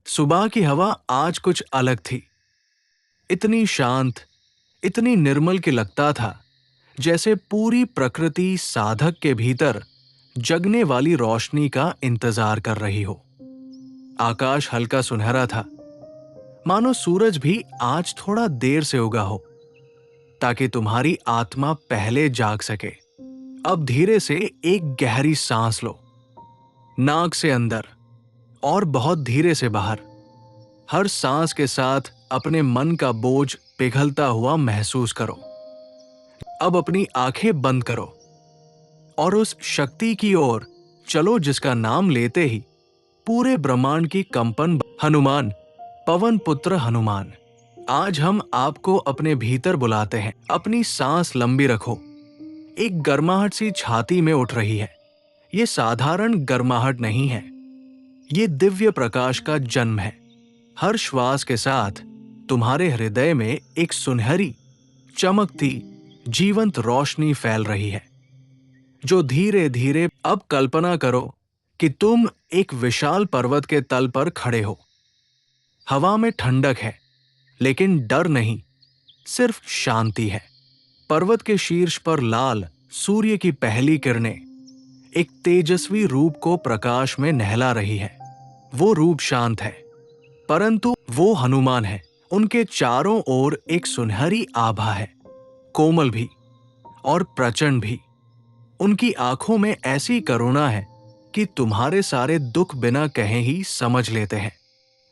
सुबह की हवा आज कुछ अलग थी। इतनी शांत, इतनी निर्मल कि लगता था जैसे पूरी प्रकृति साधक के भीतर जगने वाली रोशनी का इंतजार कर रही हो। आकाश हल्का सुनहरा था, मानो सूरज भी आज थोड़ा देर से उगा हो, ताकि तुम्हारी आत्मा पहले जाग सके। अब धीरे से एक गहरी सांस लो, नाक से अंदर और बहुत धीरे से बाहर। हर सांस के साथ अपने मन का बोझ पिघलता हुआ महसूस करो। अब अपनी आंखें बंद करो और उस शक्ति की ओर चलो जिसका नाम लेते ही पूरे ब्रह्मांड की कंपन। हनुमान, पवन पुत्र हनुमान, आज हम आपको अपने भीतर बुलाते हैं। अपनी सांस लंबी रखो। एक गर्माहट सी छाती में उठ रही है। ये साधारण गर्माहट नहीं है, ये दिव्य प्रकाश का जन्म है। हर श्वास के साथ तुम्हारे हृदय में एक सुनहरी, चमकती, जीवंत रोशनी फैल रही है, जो धीरे धीरे। अब कल्पना करो कि तुम एक विशाल पर्वत के तल पर खड़े हो। हवा में ठंडक है, लेकिन डर नहीं, सिर्फ शांति है। पर्वत के शीर्ष पर लाल सूर्य की पहली किरणें एक तेजस्वी रूप को प्रकाश में नहला रही है। वो रूप शांत है, परंतु वो हनुमान है। उनके चारों ओर एक सुनहरी आभा है, कोमल भी और प्रचंड भी। उनकी आंखों में ऐसी करुणा है कि तुम्हारे सारे दुख बिना कहे ही समझ लेते हैं।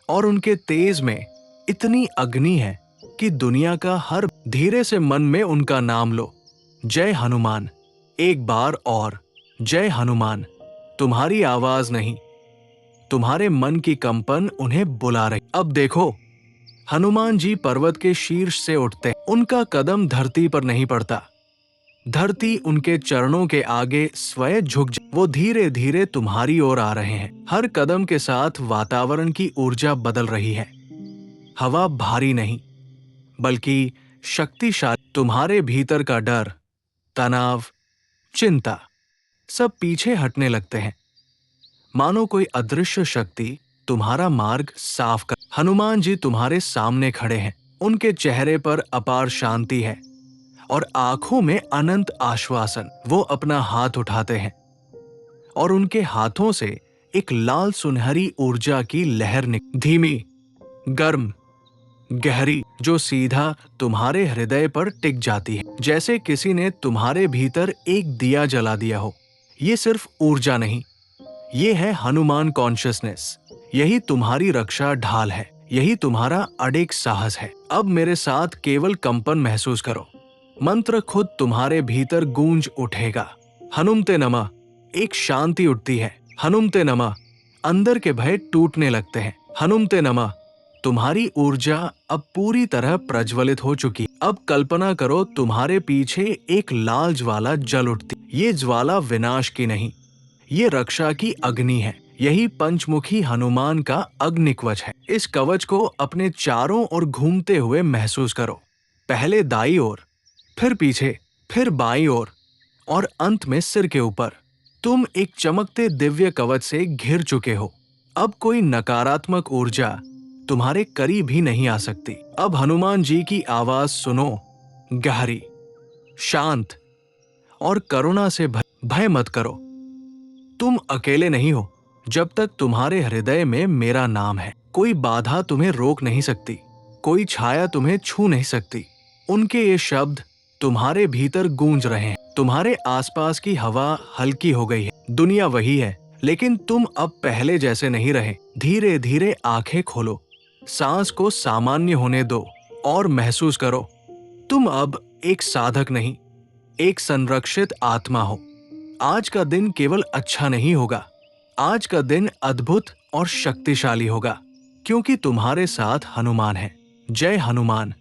और उनके तेज में इतनी अग्नि है कि दुनिया का हर। धीरे से मन में उनका नाम लो, जय हनुमान। एक बार और, जय हनुमान। तुम्हारी आवाज नहीं, तुम्हारे मन की कंपन उन्हें बुला रही। अब देखो, हनुमान जी पर्वत के शीर्ष से उठते हैं। उनका कदम धरती पर नहीं पड़ता, धरती उनके चरणों के आगे स्वयं झुक। वो धीरे धीरे तुम्हारी ओर आ रहे हैं। हर कदम के साथ वातावरण की ऊर्जा बदल रही है। हवा भारी नहीं, बल्कि शक्तिशाली। तुम्हारे भीतर का डर, तनाव, चिंता सब पीछे हटने लगते हैं, मानो कोई अदृश्य शक्ति तुम्हारा मार्ग साफ कर। हनुमान जी तुम्हारे सामने खड़े हैं। उनके चेहरे पर अपार शांति है और आंखों में अनंत आश्वासन। वो अपना हाथ उठाते हैं और उनके हाथों से एक लाल सुनहरी ऊर्जा की लहर धीमी, गर्म, गहरी, जो सीधा तुम्हारे हृदय पर टिक जाती है, जैसे किसी ने तुम्हारे भीतर एक दिया जला दिया हो। ये सिर्फ ऊर्जा नहीं, ये है हनुमान कॉन्शियसनेस। यही तुम्हारी रक्षा ढाल है, यही तुम्हारा अडिग साहस है। अब मेरे साथ केवल कंपन महसूस करो। मंत्र खुद तुम्हारे भीतर गूंज उठेगा। हनुमते नमः। एक शांति उठती है। हनुमते नमः। अंदर के भय टूटने लगते हैं। हनुमते नमः। तुम्हारी ऊर्जा अब पूरी तरह प्रज्वलित हो चुकी। अब कल्पना करो, तुम्हारे पीछे एक लाल ज्वाला जल उठती। ये ज्वाला विनाश की नहीं, ये रक्षा की अग्नि है। यही पंचमुखी हनुमान का अग्निकवच है। इस कवच को अपने चारों ओर घूमते हुए महसूस करो। पहले दाईं ओर, फिर पीछे, फिर बाईं ओर और अंत में सिर के ऊपर। तुम एक चमकते दिव्य कवच से घिर चुके हो। अब कोई नकारात्मक ऊर्जा तुम्हारे करीब ही नहीं आ सकती। अब हनुमान जी की आवाज सुनो, गहरी, शांत और करुणा से। भय मत करो, तुम अकेले नहीं हो। जब तक तुम्हारे हृदय में मेरा नाम है, कोई बाधा तुम्हें रोक नहीं सकती, कोई छाया तुम्हें छू नहीं सकती। उनके ये शब्द तुम्हारे भीतर गूंज रहे हैं। तुम्हारे आसपास की हवा हल्की हो गई है। दुनिया वही है, लेकिन तुम अब पहले जैसे नहीं रहे। धीरे धीरे आंखें खोलो, सांस को सामान्य होने दो और महसूस करो, तुम अब एक साधक नहीं, एक संरक्षित आत्मा हो। आज का दिन केवल अच्छा नहीं होगा, आज का दिन अद्भुत और शक्तिशाली होगा, क्योंकि तुम्हारे साथ हनुमान है। जय हनुमान।